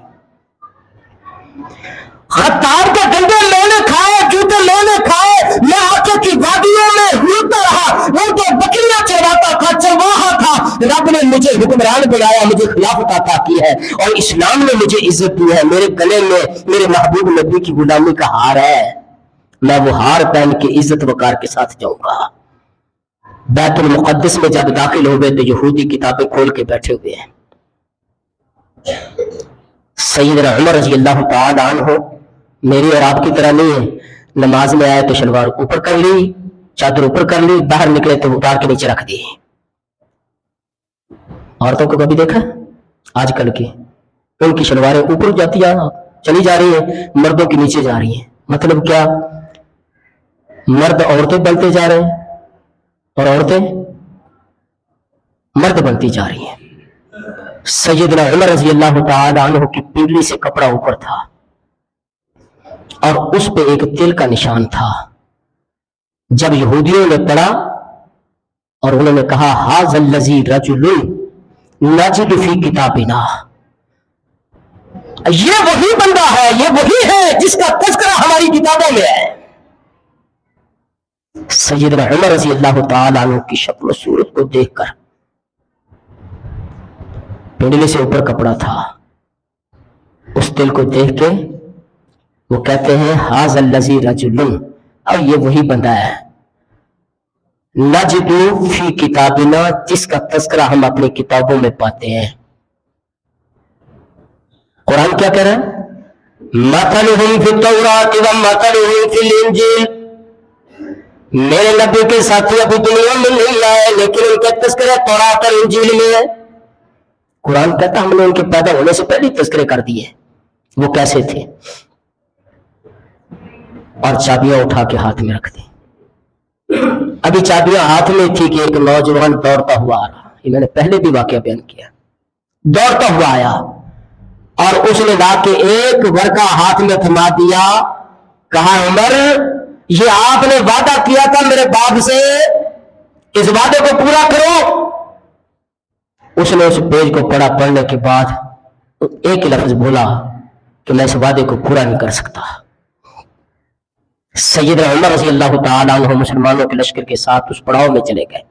خطاب کے ڈنڈے میں نے کھائے، جوتے میں نے کھائے، میں آنکھوں کی وادیوں میں ہلتا رہا، ان کو بکریاں چراتا تھا، چرواہا تھا، رب نے مجھے حکمران بنایا، مجھے خلافت عطا کی ہے اور اسلام نے مجھے عزت دی ہے۔ میرے گلے میں میرے محبوب نبی کی غلامی کا ہار ہے، میں وہ ہار پہن کے عزت وقار کے ساتھ جاؤں گا۔ بیت المقدس میں جب داخل ہوئے تو یہودی کتابیں کھول کے بیٹھے ہوئے ہیں۔ سیدنا عمر رضی اللہ تعالی عنہ میری اور آپ کی طرح نہیں ہے، نماز میں آئے تو شلوار اوپر کر لی، چادر اوپر کر لی، باہر نکلے تو اتار کے نیچے رکھ دی۔ عورتوں کو کبھی دیکھا آج کل کی؟ ان کی شلواریں اوپر جاتی چلی جا رہی ہیں، مردوں کی نیچے جا رہی ہیں۔ مطلب کیا؟ مرد عورتیں بنتے جا رہے ہیں اور عورتیں مرد بنتی جا رہی ہیں۔ سیدنا عمر رضی اللہ تعالی عنہ کی پنڈلی سے کپڑا اوپر تھا اور اس پہ ایک تل کا نشان تھا۔ جب یہودیوں نے پڑھا اور انہوں نے کہا ھذا الذی رجل نجد فی کتابنا، یہ وہی بندہ ہے، یہ وہی ہے جس کا تذکرہ ہماری کتابوں میں ہے۔ سیدنا عمر رضی اللہ تعالیٰ عنہ کی شکل و صورت کو دیکھ کر پنڈلی سے اوپر کپڑا تھا، اس دل کو دیکھ کے وہ کہتے ہیں ھذا الذی رجل، اور یہ وہی بندہ ہے نجد فی کتابنا، جس کا تذکرہ ہم اپنی کتابوں میں پاتے ہیں۔ قرآن کیا کہہ رہا ہے؟ مثلہم فی التوراۃ ومثلہم فی الانجیل، میرے نبی کے ساتھی ابھی دنیا میں نہیں آئے لیکن ان کا تذکرہ تورات اور انجیل میں ہے۔ قرآن کہتا ہم نے ان کے پیدا ہونے سے پہلے تذکرے کر دیے، وہ کیسے تھے، اور چابیاں اٹھا کے ہاتھ میں رکھ دی۔ ابھی چابیاں ہاتھ میں تھی کہ ایک نوجوان دوڑتا ہوا آ رہا، یہ میں نے پہلے بھی واقعہ بیان کیا، دوڑتا ہوا آیا اور اس نے لا کے ایک ورقہ ہاتھ میں تھما دیا، کہا عمر یہ آپ نے وعدہ کیا تھا میرے باپ سے، اس وعدے کو پورا کرو۔ اس نے اس پیج کو پڑھا، پڑھنے کے بعد ایک ہی لفظ بولا کہ میں اس وعدے کو پورا نہیں کر سکتا۔ سیدنا عمر رضی اللہ تعالیٰ عنہ مسلمانوں کے لشکر کے ساتھ اس پڑاؤ میں چلے گئے۔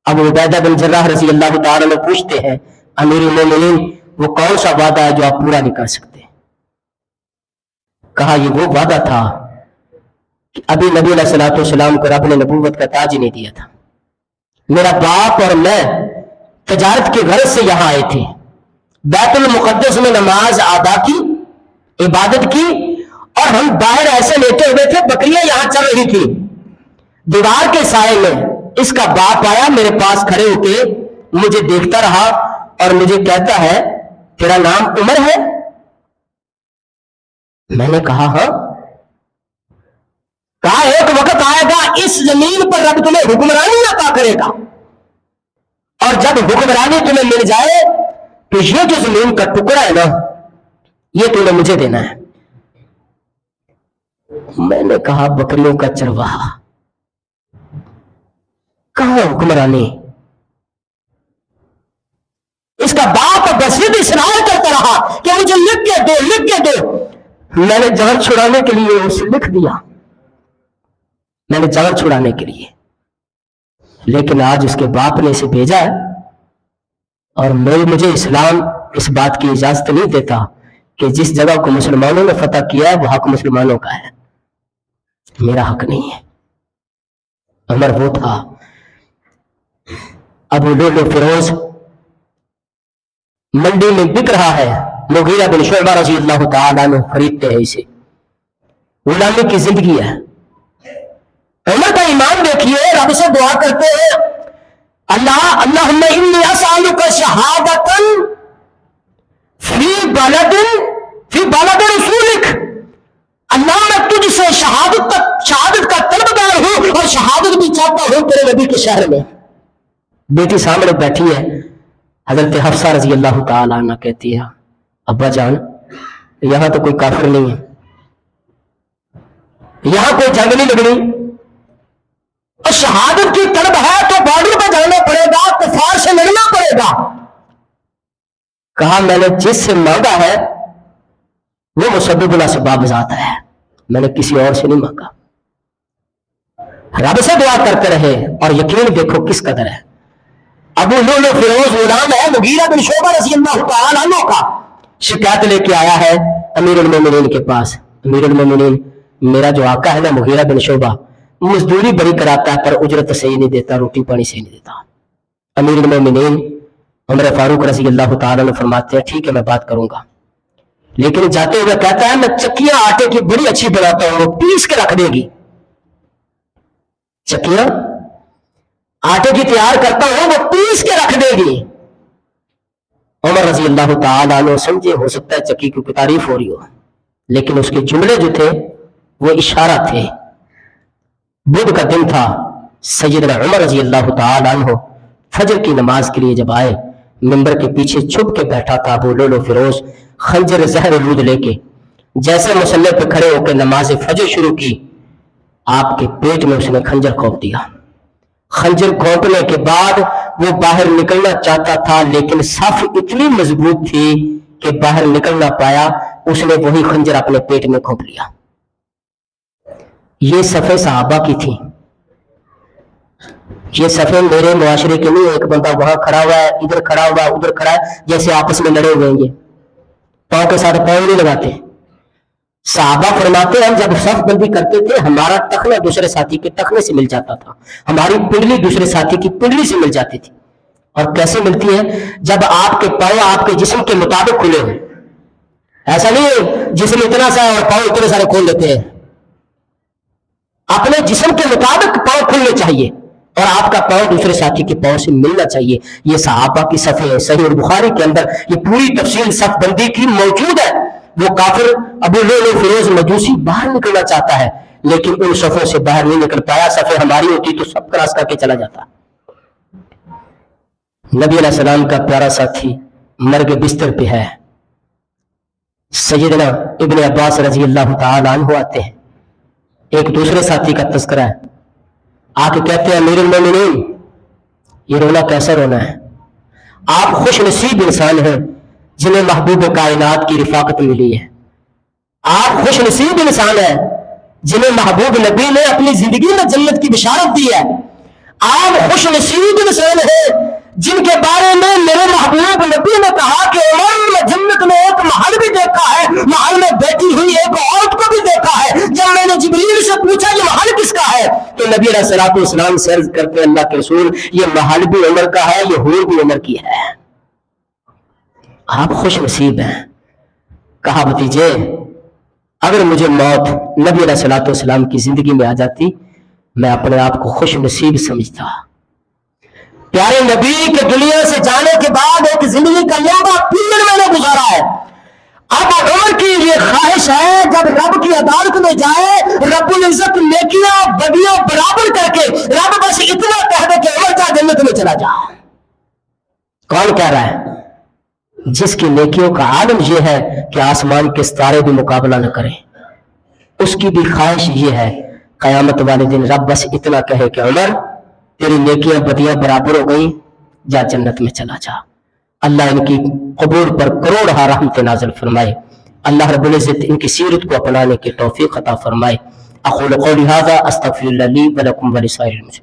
ابو عبیدہ بن جراح رضی اللہ تعالیٰ عنہ پوچھتے ہیں امیر المومنین وہ کون سا وعدہ ہے جو آپ پورا نہیں کر سکتے؟ کہا یہ وہ وعدہ تھا کہ ابھی نبی علیہ الصلوۃ والسلام کو رب نے نبوت کا تاج نہیں دیا تھا، میرا باپ اور میں تجارت کے غرض سے یہاں آئے تھے، بیت المقدس میں نماز ادا کی، عبادت کی، اور ہم باہر ایسے لیٹے ہوئے تھے، بکریاں یہاں چل رہی تھی، دیوار کے سائے میں اس کا باپ آیا، میرے پاس کھڑے ہو کے مجھے دیکھتا رہا اور مجھے کہتا ہے تیرا نام عمر ہے؟ میں نے کہا ہاں۔ کہا ایک وقت آئے گا اس زمین پر رب تمہیں حکمرانی عطا کرے گا، اور جب حکمرانی تمہیں مل جائے تو یہ جو زمین کا ٹکڑا ہے نا یہ تمہیں مجھے دینا ہے۔ میں نے کہا بکریوں کا چرواہا، کہاں حکمرانی؟ اس کا باپ بصیرت اصرار کرتا رہا کہ مجھے لکھ کے دو، لکھ کے دو۔ میں نے جان چھڑانے کے لیے اسے لکھ دیا، میں نے جان چھڑانے کے لیے، لیکن آج اس کے باپ نے اسے بھیجا ہے اور مجھے اسلام اس بات کی اجازت نہیں دیتا کہ جس جگہ کو مسلمانوں نے فتح کیا ہے وہ حق مسلمانوں کا ہے، میرا حق نہیں ہے۔ عمر وہ تھا، ابو لؤلؤ فیروز منڈی میں بک رہا ہے، مغیرہ بن شعبہ رضی اللہ تعالیٰ عنہ خریدتے ہیں اسے، غلامی کی زندگی ہے۔ عمر کا ایمان دیکھیے، رب سے دعا کرتے ہیں اللہم انی اسألک شہادۃ فی بلد رسولک، اللہ میں تجھ سے شہادت کا طلبگار ہوں اور شہادت بھی چاہتا ہوں تیرے نبی کے شہر میں۔ بیٹی سامنے بیٹھی ہے، حضرت حفصہ رضی اللہ تعالیٰ عنہ کہتی ہے ابا جان یہاں تو کوئی کافر نہیں ہے، یہاں کوئی جنگ نہیں لگنی، اور شہادت کی طلب ہے تو بارڈر پہ جانا پڑے گا، کفار سے لڑنا پڑے گا۔ کہا میں نے جس سے مانگا ہے وہ مسبب الاسباب ذات ہے، میں نے کسی اور سے نہیں مانگا۔ رب سے دعا کرتے رہے اور یقین دیکھو کس قدر ہے۔ ابو لؤلؤ فیروز غلام ہے مغیرہ بن شعبہ رضی اللہ تعالیٰ عنہ کا، شکایت لے کے آیا ہے امیر المومنین کے پاس، امیر المومنین میرا جو آقا ہے نا مغیرہ بن شعبہ مزدوری بڑی کراتا ہے پر اجرت صحیح نہیں دیتا، روٹی پانی صحیح نہیں دیتا۔ امیر المومنین عمر فاروق رضی اللہ تعالیٰ عنہ فرماتے ہیں ٹھیک ہے میں بات کروں گا، لیکن جاتے ہوئے کہتا ہے میں چکیاں آٹے کی بڑی اچھی بناتا ہوں، وہ پیس کے رکھ دے گی، چکیاں آٹے کی تیار کرتا ہوں وہ پیس کے رکھ دے گی۔ عمر رضی اللہ تعالیٰ عنہ سمجھے ہو سکتا ہے چکی کی تعریف ہو رہی ہو، لیکن اس کے جملے جو تھے وہ اشارہ تھے۔ بدھ کا دن تھا، سیدنا عمر رضی اللہ تعالیٰ عنہ فجر کی نماز کے لیے جب آئے، منبر کے پیچھے چھپ کے بیٹھا تھا ابو لؤلؤ فیروز خنجر زہر الود لے کے، جیسے مصلی پہ کھڑے ہو کے نماز فجر شروع کی، آپ کے پیٹ میں اس نے خنجر کھونپ دیا۔ خنجر کھونپنے کے بعد وہ باہر نکلنا چاہتا تھا لیکن صف اتنی مضبوط تھی کہ باہر نکل نہ پایا، اس نے وہی خنجر اپنے پیٹ میں گھونپ لیا۔ یہ صفیں صحابہ کی تھی، یہ صفیں میرے معاشرے کے نہیں۔ ایک بندہ وہاں کھڑا ہوا ہے، ادھر کھڑا ہوا ہے، ادھر کھڑا ہے، جیسے آپس میں لڑے ہوئے ہیں، یہ پاؤں کے ساتھ پاؤں نہیں لگاتے۔ صحابہ فرماتے ہیں ہم جب صف بندی کرتے تھے ہمارا ٹخنا دوسرے ساتھی کے ٹخنے سے مل جاتا تھا، ہماری پنڈلی دوسرے ساتھی کی پنڈلی سے مل جاتی تھی۔ اور کیسے ملتی ہے؟ جب آپ کے پاؤں آپ کے جسم کے مطابق کھلے ہوں۔ ایسا نہیں ہے جسم اتنا سا اور پاؤں اتنے سارے کھول لیتے ہیں، اپنے جسم کے مطابق پاؤں کھلنے چاہیے اور آپ کا پاؤں دوسرے ساتھی کے پاؤں سے ملنا چاہیے۔ یہ صحابہ کی صفیں ہیں۔ صحیح بخاری کے اندر یہ پوری تفصیل صف بندی کی موجود ہے۔ وہ کافر ابو لؤلؤ فیروز مجوسی باہر نکلنا چاہتا ہے لیکن ان صفوں سے باہر نہیں نکل پایا۔ صفیں ہماری ہوتی تو سب کراس کر کے چلا جاتا۔ نبی علیہ السلام کا پیارا ساتھی مرگ بستر پہ ہے، سیدنا ابن عباس رضی اللہ تعالی عنہ آتے ہیں، ایک دوسرے ساتھی کا تذکرہ ہے، آ کے کہتے ہیں امیر المومنین یہ رونا کیسا رونا ہے؟ آپ خوش نصیب انسان ہیں جنہیں محبوب کائنات کی رفاقت ملی ہے، آپ خوش نصیب انسان ہیں جنہیں محبوب نبی نے اپنی زندگی میں جنت کی بشارت دی ہے، آپ خوش نصیب انسان ہیں جن کے بارے میں میرے محبوب نبی نے کہا کہ عمر میں جنت میں ایک محل بھی دیکھا ہے، محل میں بیٹھی ہوئی ایک عورت کو بھی دیکھا ہے۔ جب میں نے جبریل سے پوچھا یہ محل کس کا ہے تو نبی علیہ الصلوۃ والسلام سے عرض کرتے اللہ کے رسول یہ محل بھی عمر کا ہے، یہ حور بھی عمر کی ہے۔ آپ خوش نصیب ہیں۔ کہا بھتیجے اگر مجھے موت نبی علیہ الصلوۃ والسلام کی زندگی میں آ جاتی میں اپنے آپ کو خوش نصیب سمجھتا۔ پیارے نبی کے دنیا سے جانے کے بعد ایک زندگی کا لمبا پیریڈ میں نے گزارا ہے، اب عمر کی یہ خواہش ہے جب رب کی عدالت میں جائے رب العزت نیکیاں بدیاں برابر کر کے رب بس اتنا کہہ دے کہ عمر جا جنت میں چلا جا۔ کون کہہ رہا ہے؟ جس کی نیکیوں کا عالم یہ ہے کہ آسمان کے ستارے بھی مقابلہ نہ کریں، اس کی بھی خواہش یہ ہے قیامت والے دن رب بس اتنا کہے کہ عمر تیری نیکیاں بدیاں برابر ہو گئی، جا جنت میں چلا جا۔ اللہ ان کی قبور پر کروڑ رحمت نازل فرمائے، اللہ رب العزت ان کی سیرت کو اپنانے کی توفیق عطا فرمائے۔ اقول قولی ھذا استغفر اللہ لی ولکم ولسائر المسلمین۔